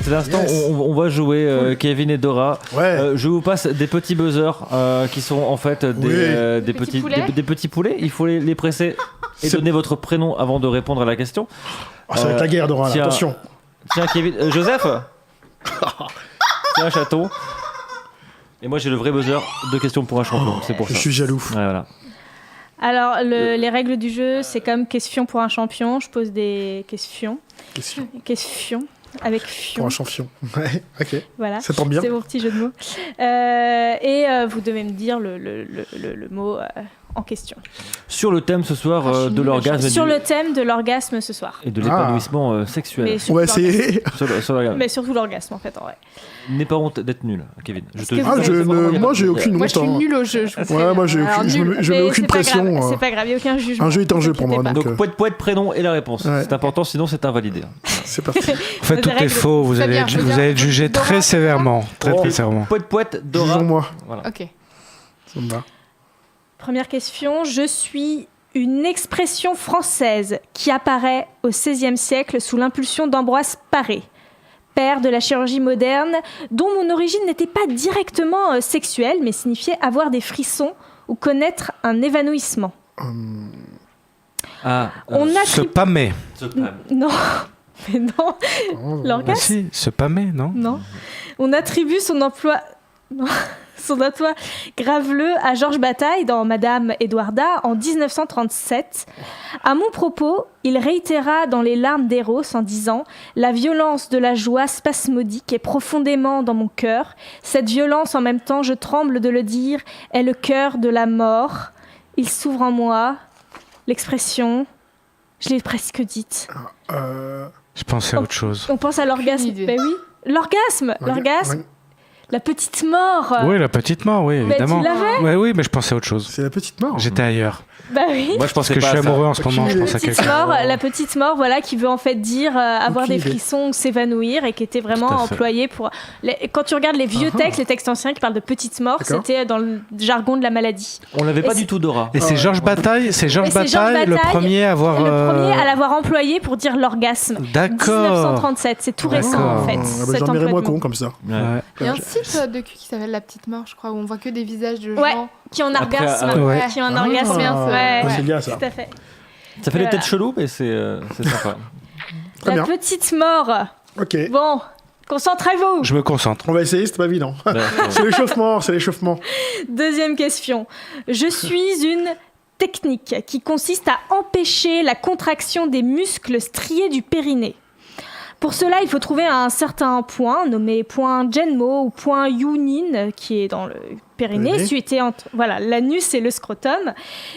C'est l'instant où on va jouer Kevin et Dora. Ouais. Je vous passe des petits buzzers qui sont en fait des petits poulets. Il faut les presser et donner votre prénom avant de répondre à la question. Ça va être la guerre, Dora, attention. Tiens, Kevin. Joseph. Tiens, chaton. Et moi, j'ai le vrai buzzer. 2 questions pour un champion. C'est pour ça. Je suis jaloux. Ouais, voilà. Alors, les règles du jeu, c'est comme question pour un champion. Je pose des questions. Questions. Avec fion. Pour un champion. Ouais, ok. Voilà. Ça tombe bien. C'est mon petit jeu de mots. Et vous devez me dire le mot en question. Sur le thème ce soir de l'orgasme. Sur le thème de l'orgasme ce soir. Et de l'épanouissement sexuel. On va essayer. Mais surtout l'orgasme en fait en vrai. N'aie pas honte d'être nul, Kevin. Moi j'ai aucune honte. Moi je suis nulle au jeu. Ouais, moi je mets aucune pression. C'est pas grave, il n'y a aucun jugement. Un jeu est un jeu pour moi. Donc poète, prénom et la réponse. Ouais. C'est important, sinon c'est invalidé. C'est parti. En fait, tout est faux. Vous allez être jugé très sévèrement. Très sévèrement. Poète, Dora. Jugeons-moi. Voilà. Ok. Ça me va. Première question. Je suis une expression française qui apparaît au XVIe siècle sous l'impulsion d'Ambroise Paré, père de la chirurgie moderne, dont mon origine n'était pas directement sexuelle, mais signifiait avoir des frissons ou connaître un évanouissement. Se pâmer. Non, mais non. L'orgasme. Si, se pâmer, non. Non. On attribue son emploi graveleux à Georges Bataille dans Madame Edwarda en 1937. À mon propos, il réitéra dans Les larmes d'Eros en disant « La violence de la joie spasmodique est profondément dans mon cœur. Cette violence, en même temps, je tremble de le dire, est le cœur de la mort. Il s'ouvre en moi. » L'expression, je l'ai presque dite. Je pensais à autre chose. On pense à l'orgasme. Ben oui, l'orgasme. La petite mort. Oui, la petite mort, oui, évidemment. Tu l'avais ? Oui, mais je pensais à autre chose. C'est la petite mort. J'étais ailleurs. Bah oui. Moi, je pensais parce que je suis amoureux en ce moment, je pense à quelqu'un. La petite mort, voilà, qui veut en fait dire avoir des frissons ou s'évanouir et qui était vraiment employée pour. Quand tu regardes les vieux textes, les textes anciens qui parlent de petite mort, c'était dans le jargon de la maladie. On l'avait pas du tout, Dora. Et c'est Georges Bataille, le premier à avoir. Le premier à l'avoir employé pour dire l'orgasme. D'accord. 1937, c'est tout récent en fait. J'en irais moins con comme ça. Il y a un site de cul qui s'appelle La Petite Mort, je crois, où on voit que des visages de gens qui ont un orgasme. Qui ont un orgasme. C'est bien ça. Tout à fait. Ça fait des têtes cheloues, mais c'est sympa. La petite mort. Ok. Bon, concentrez-vous. Je me concentre. On va essayer, c'est pas évident. C'est l'échauffement. Deuxième question. Je suis une technique qui consiste à empêcher la contraction des muscles striés du périnée. Pour cela, il faut trouver un certain point, nommé point Genmo ou point Yunin, qui est dans le périnée, situé entre l'anus et le scrotum,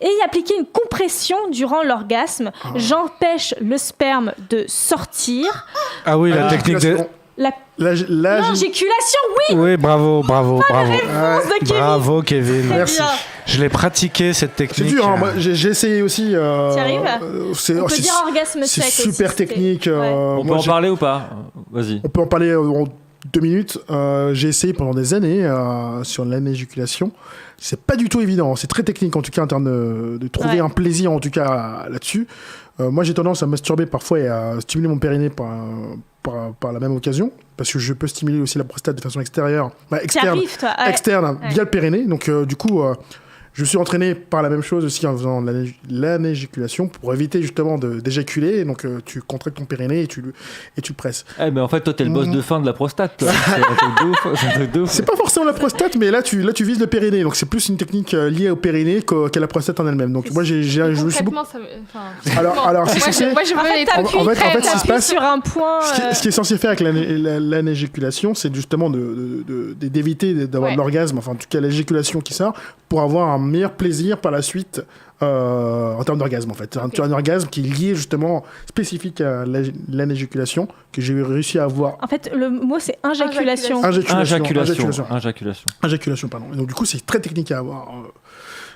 et y appliquer une compression durant l'orgasme. J'empêche le sperme de sortir. Ah oui, la technique de... L'éjaculation, oui. Oui, bravo. Bravo, Kevin. Bravo, Kevin. Merci. Bien. Je l'ai pratiqué cette technique. C'est dur, hein. Moi, j'ai essayé aussi. Tu arrives ? On peut dire orgasme sec. C'est super technique. On peut en parler ou pas ? Vas-y. On peut en parler en 2 minutes. J'ai essayé pendant des années sur l'anéjaculation. C'est pas du tout évident. C'est très technique en tout cas en termes de trouver un plaisir en tout cas là-dessus. Moi, j'ai tendance à masturber parfois et à stimuler mon périnée par la même occasion, parce que je peux stimuler aussi la prostate de façon externe via le périnée. Donc, du coup, je me suis entraîné par la même chose aussi en faisant l'anéjaculation pour éviter justement d'éjaculer. Donc, tu contractes ton périnée et tu le presses. Mais en fait, toi, t'es le boss de fin de la prostate. Toi. C'est un truc de ouf. C'est pas forcément la prostate, mais là, tu vises le périnée. Donc, c'est plus une technique liée au périnée qu'à la prostate en elle-même. Donc, moi, je me suis beaucoup... Alors, c'est censé... Moi, je veux en fait, ce qui se passe sur un point. Ce qui est censé faire avec l'anéjaculation, c'est justement d'éviter d'avoir de l'orgasme, enfin, en tout cas, l'éjaculation qui sort, pour avoir un meilleur plaisir par la suite en termes d'orgasme en fait. Tu as un orgasme qui est lié justement spécifique à l'anéjaculation que j'ai réussi à avoir. En fait, le mot c'est injaculation. Injaculation, pardon. Et donc du coup, c'est très technique à avoir.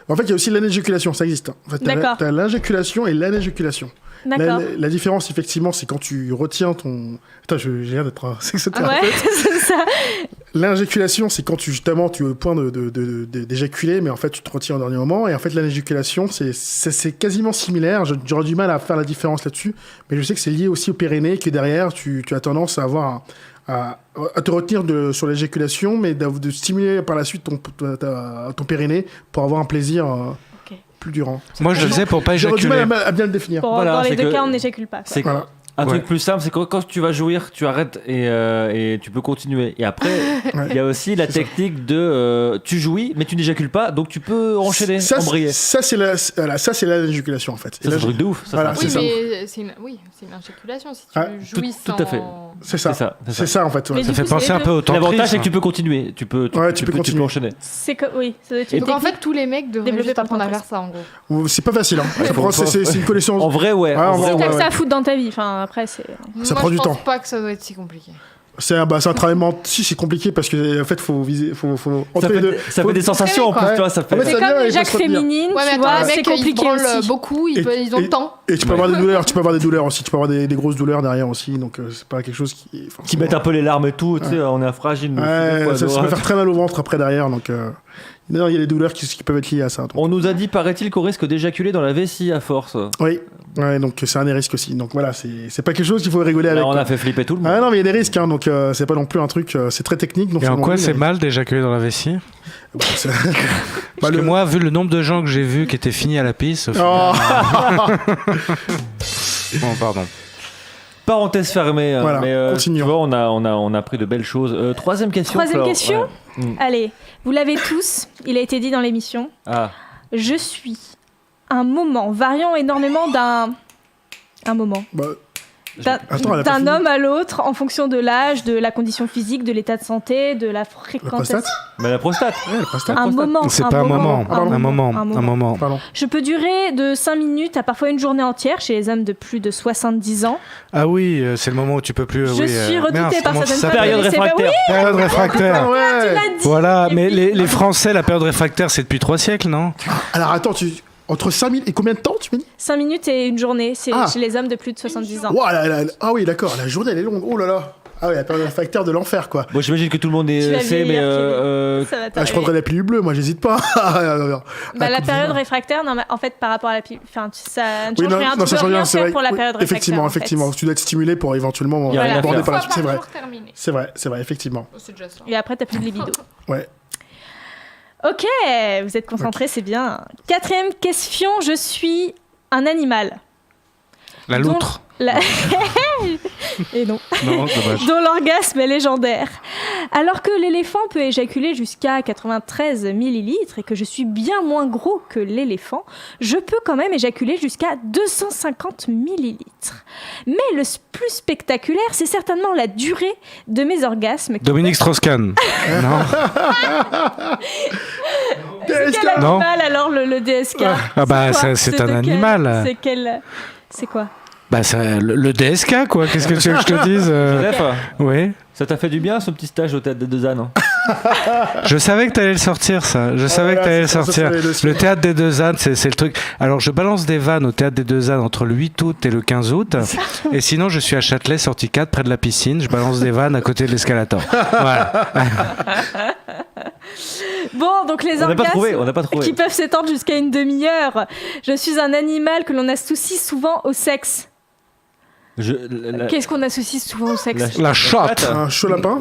En fait, il y a aussi l'anéjaculation, ça existe. En fait, tu as l'injaculation et l'anéjaculation. La différence, effectivement, c'est quand tu retiens ton... Attends, j'ai l'air d'être un sexothérapeute. Ouais, c'est ça. L'injaculation, c'est quand tu es au point d'éjaculer, mais en fait, tu te retiens au dernier moment. Et en fait, l'anéjaculation, c'est quasiment similaire. J'aurais du mal à faire la différence là-dessus. Mais je sais que c'est lié aussi au périnée, que derrière, tu as tendance à avoir à te retenir sur l'éjaculation, mais de stimuler par la suite ton périnée pour avoir un plaisir plus durant. Moi, je le faisais pour pas éjaculer. J'aurais du mal à bien le définir. Dans les deux cas, on n'éjacule pas. C'est un truc plus simple, c'est que quand tu vas jouir, tu arrêtes et tu peux continuer. Et après, il y a aussi la technique de tu jouis, mais tu n'éjacules pas, donc tu peux enchaîner, embrayer. Ça, c'est l'éjaculation en fait. C'est un truc de ouf. Voilà, oui, mais c'est une éjaculation si tu jouis sans... Tout à fait. C'est ça en fait. Ça fait penser un peu au tantrisme. L'avantage, c'est que tu peux continuer. Tu peux enchaîner. Oui, ça doit être une donc en fait, tous les mecs devraient juste apprendre à faire ça en gros. C'est pas facile. C'est une connaissance. En vrai, ouais. Si t'as que ça à foutre dans ta vie, après c'est... Ça prend du temps. Je pense pas que ça doit être si compliqué. C'est un travail si c'est compliqué parce que en fait faut viser ça fait des sensations en plus, tu vois, ça fait. C'est comme les jacques féminines, tu vois, c'est compliqué aussi. Beaucoup, ils ont le temps. Et tu peux avoir des douleurs aussi, tu peux avoir des grosses douleurs derrière aussi, donc c'est pas quelque chose qui mettent un peu les larmes et tout, tu sais, on est fragile. Ça peut faire très mal au ventre après derrière, donc il y a des douleurs qui peuvent être liées à ça. Donc. On nous a dit, paraît-il, qu'on risque d'éjaculer dans la vessie à force. Oui, donc c'est un des risques aussi. Donc voilà, c'est pas quelque chose qu'il faut rigoler avec. On a fait flipper tout le monde. Ah non, mais il y a des risques, donc c'est pas non plus un truc, c'est très technique. Donc et en quoi c'est mal d'éjaculer dans la vessie? Parce que moi, vu le nombre de gens que j'ai vus qui étaient finis à la pisse... Bon, pardon. Parenthèse fermée. Voilà, mais continue. Tu vois, on a appris de belles choses. Troisième question. Allez, vous l'avez tous, il a été dit dans l'émission. Je suis un moment variant énormément d'un moment. D'un homme à l'autre en fonction de l'âge, de la condition physique, de l'état de santé, de la fréquentation. La prostate. Un moment. C'est pas un moment. Un moment. Pardon. Je peux durer de 5 minutes à parfois une journée entière chez les hommes de plus de 70 ans. Ah oui, c'est le moment où tu peux plus... Je suis redoutée par certaines femmes. Période réfractaire. Période réfractaire. Tu l'as dit. Voilà, mais les Français, la période réfractaire, c'est depuis 3 siècles, non? Alors attends, entre 5 minutes et combien de temps tu m'as dit? 5 minutes et une journée, c'est chez les hommes de plus de 70 ans. Ah oui, d'accord, la journée elle est longue. Oh là là. Ah oui, la période réfractaire de l'enfer quoi. Bon, j'imagine que tout le monde sait, mais je prendrais la pilule bleue, moi j'hésite pas. La période réfractaire, non, en fait par rapport à la pilule, ça ne change rien. Tu peux rien faire pour la période réfractaire. Effectivement, tu dois être stimulé pour éventuellement aborder par la suite. C'est vrai, effectivement. C'est déjà ça. Et après t'as plus de libido. Ouais. Ok, vous êtes concentrés, c'est bien. 4e question, je suis un animal. La loutre. Et non. Non, dommage. Dont l'orgasme est légendaire. Alors que l'éléphant peut éjaculer jusqu'à 93 millilitres et que je suis bien moins gros que l'éléphant, je peux quand même éjaculer jusqu'à 250 millilitres. Mais le plus spectaculaire, c'est certainement la durée de mes orgasmes. Dominique Strauss-Kahn. Non. C'est quel animal alors le DSK? Ah bah c'est un animal. C'est quoi? Bah le DSK quoi, qu'est-ce que tu veux que je te dise Oui. Ça t'a fait du bien ce petit stage au Théâtre des Deux Ânes? Je savais que t'allais le sortir ça, Le Théâtre des Deux Ânes c'est le truc. Alors je balance des vannes au Théâtre des Deux Ânes entre le 8 août et le 15 août et sinon je suis à Châtelet, sortie 4 près de la piscine, je balance des vannes à côté de l'escalator. Voilà. Bon, donc les orgasmes qui peuvent s'étendre jusqu'à une demi-heure. Je suis un animal que l'on associe souvent au sexe. Qu'est-ce qu'on associe souvent au sexe? La chatte. Un chaud lapin.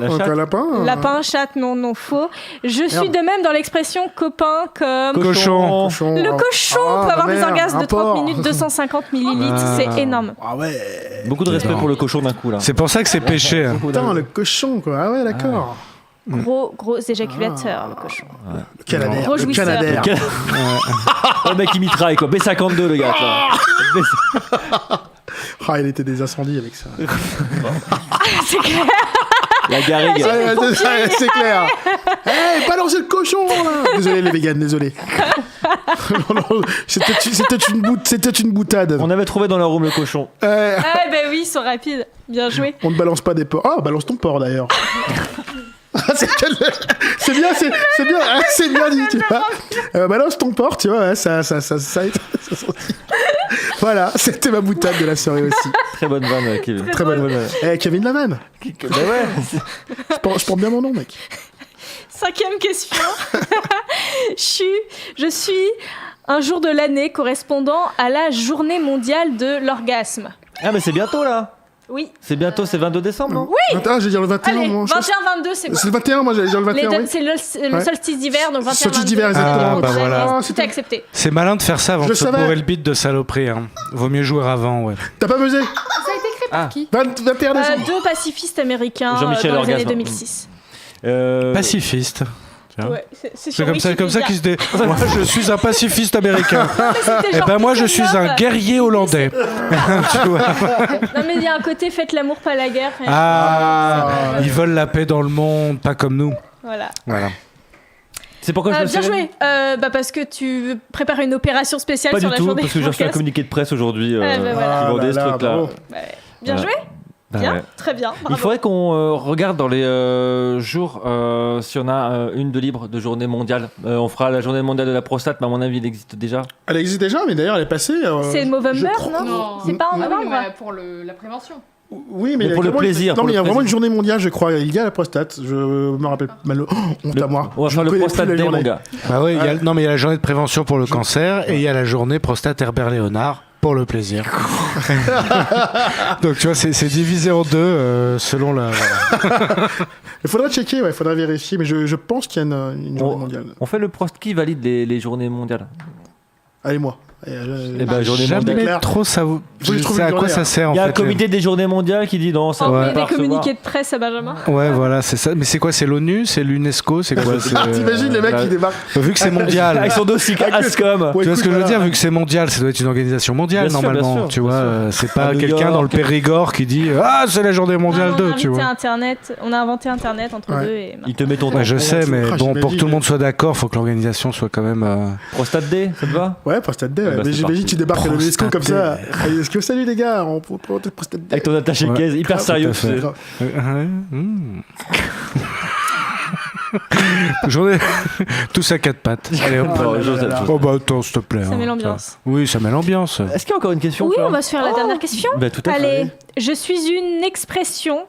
Lapin, chatte, non, faux. Je suis de même dans l'expression copain comme... Cochon. Le cochon peut avoir des orgasmes de 30 minutes, 250 millilitres. C'est énorme. Ah ouais. Beaucoup de respect pour le cochon d'un coup là. C'est pour ça que c'est péché. Putain, le cochon quoi. Ah ouais, d'accord. Gros éjaculateur, le cochon. Ouais. Le Canadair. Gros jouisseur. Le mec il mitraille quoi. B52 le gars. Il était des incendies avec ça. C'est clair. La garrigue. C'est clair. Hey, balancez le cochon là. Désolé les véganes, désolé. C'était une boutade. On avait trouvé dans leur room le cochon. Ben oui, ils sont rapides. Bien joué. On ne balance pas des porcs. Ah, balance ton porc d'ailleurs. C'est bien dit, tu vois. Balance ton porc, tu vois, ça voilà, c'était ma boutade de la soirée aussi. Très bonne vanne, Kevin. Très bonne vanne. Kevin Laman. Bah ouais. Je porte bien mon nom, mec. 5e question. Je suis un jour de l'année correspondant à la journée mondiale de l'orgasme. Ah mais c'est bientôt là. Oui. C'est bientôt, c'est 22 décembre, non? Oui. Ah, j'ai dire le 21. Allez, moi, 21-22, c'est bon. C'est le 21, moi j'allais dire le 21. C'est le solstice d'hiver, donc 21-22. Solstice d'hiver, exactement. bah voilà. Tout est accepté. C'est malin de faire ça avant Je de se savais. bourrer le bit de saloperie. Hein. Vaut mieux jouer avant, ouais. T'as pas buzzé? Ça a été créé par qui 21 décembre. Deux pacifistes américains Jean-Michel dans les années Orgasme. 2006. Pacifiste. Tiens. Ouais, C'est comme ça Wikipédia. qu'ils se dé... Moi, je suis un pacifiste américain. C'était Et genre ben moi, je Peter suis un Love. guerrier hollandais. Tu vois. Non mais il y a un côté faites l'amour pas la guerre. Ils veulent la paix dans le monde, pas comme nous. Voilà. Voilà. C'est pourquoi je me Bien suis joué. Parce que tu prépares une opération spéciale Pas sur du la tout, journée. parce que j'ai reçu un orgasme. communiqué de presse aujourd'hui voilà. qui vendait ce truc-là. bravo. Bien Voilà. joué. Bien, Ouais. très bien. Il Bravo. faudrait qu'on regarde dans les jours si on a une de libre de journée mondiale. On fera la journée mondiale de la prostate, mais à mon avis, il existe déjà. Elle existe déjà, mais d'ailleurs elle est passée. C'est Movember, je crois- non C'est pas en Ah oui, novembre mais pour la prévention. Oui, mais Mais il y a pour le vraiment- plaisir, Non, pour mais il y a le vraiment une plaisir. journée mondiale, je crois. Il y a la prostate. Je me rappelle mal. Honte à moi. On va Je faire le connais plus prostate la day, mon journée. gars. Bah ouais, non mais il y a la journée de prévention pour le cancer et il y a la journée prostate Herbert Léonard pour le plaisir. Donc tu vois, c'est divisé en deux selon la. Il faudra checker, il faudra vérifier, mais je pense qu'il y a une journée mondiale. On fait le prost qui valide les journées mondiales. Allez, moi. Eh ben, journée mondiale. Jamais mondiale. trop ça. Faut que je trouve C'est à une quoi journée, ça hein. sert en Il y a fait un comité des journées mondiales qui dit non, ça Envoyer va pas des communiqués recevoir. de presse à Benjamin. Ouais, voilà, c'est ça. Mais c'est quoi? C'est l'ONU? C'est l'UNESCO? C'est quoi? T'imagines les mecs qui débarquent. Vu que c'est mondial. Avec son dossier Ascom. Ouais, Tu vois écoute, ce que je veux voilà. dire? Vu que c'est mondial, ça doit être une organisation mondiale Bien sûr, normalement. bien sûr, Tu bien vois, sûr. c'est À pas New quelqu'un York. dans le Périgord qui dit ah c'est la journée mondiale on a 2, tu invité vois. Internet, on a inventé Internet entre Ouais. deux et Il te met ton Ouais, je sais, mais Ah, bon, pour que j'imagine. tout le monde soit d'accord, faut que l'organisation soit quand même. prostate day, ça te va? Ouais, prostate day. Ah bah, Mais c'est j'imagine parti. tu débarques à l'UNESCO comme ça. Prostate Est-ce que salut les gars, on peut prostate day. Avec ton attaché de Ouais. caisse, hyper Grave, sérieux. tout à fait. tu sais. Grave. Journée... Tous à quatre pattes. Allez hop. Oh, Joseph. Oh bah attends, s'il te plaît. Ça met hein. l'ambiance. Oui, ça met l'ambiance. Est-ce qu'il y a encore une question? Oui, Fleur on va se faire la dernière question. Bah, tout à fait. Allez, je suis une expression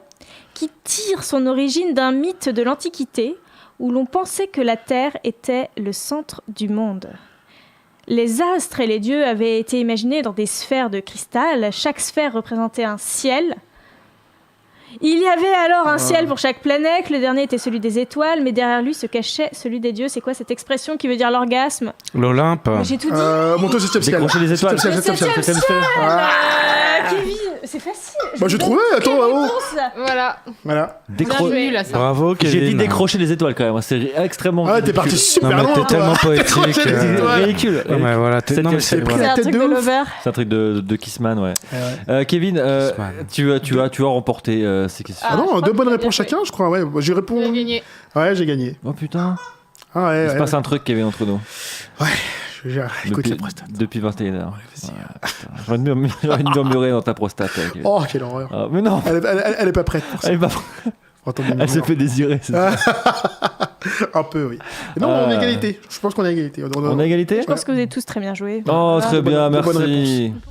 qui tire son origine d'un mythe de l'Antiquité où l'on pensait que la Terre était le centre du monde. Les astres et les dieux avaient été imaginés dans des sphères de cristal. Chaque sphère représentait un ciel. Il y avait alors un ciel pour chaque planète. Le dernier était celui des étoiles, mais derrière lui se cachait celui des dieux. C'est quoi cette expression qui veut dire l'orgasme? L'Olympe. Mais j'ai tout dit. Monte au 7ème ciel. Décrocher les étoiles. Septième ciel, septième ciel. Septième ciel. Kevin, c'est facile. Bah, j'ai trouvé, attends, Quelle oh. réponse Voilà. Voilà. Décro- Bien joué, là, ça. Bravo, Kevin. J'ai dit décrocher les étoiles quand même. C'est extrêmement. Ah, t'es parti ridicule. super Non, mais loin. t'es toi. tellement poétique. Décrocher les C'est étoiles. ridicule. Non, mais voilà, C'est non, mais que- c'est c'est voilà. C'est un tête truc de de ouf. lover. C'est un truc de Kissman, ouais. Ouais. Kevin, Kissman. tu as remporté ces questions. Ah je non, crois deux que bonnes t'as réponses bien chacun, je crois. Ouais, moi, j'ai répondu. J'ai gagné. Ouais, j'ai gagné. Oh putain. Ah ouais, Il se ouais. passe un truc, Kevin, entre nous. Écoute Depuis, la prostate. depuis 21h. J'ai envie de murmurer dans ta prostate. Kevin. Oh, quelle horreur. Ah, mais non, Elle est pas prête pour ça. elle, est pas- Attends, elle s'est fait désirer. c'est ça. Un peu, oui. Mais non, on est égalité. Je pense qu'on est égalité. On a égalité? Je pense que vous avez tous très bien joué. Oh, très Bonne- bien, bonne merci. réponse.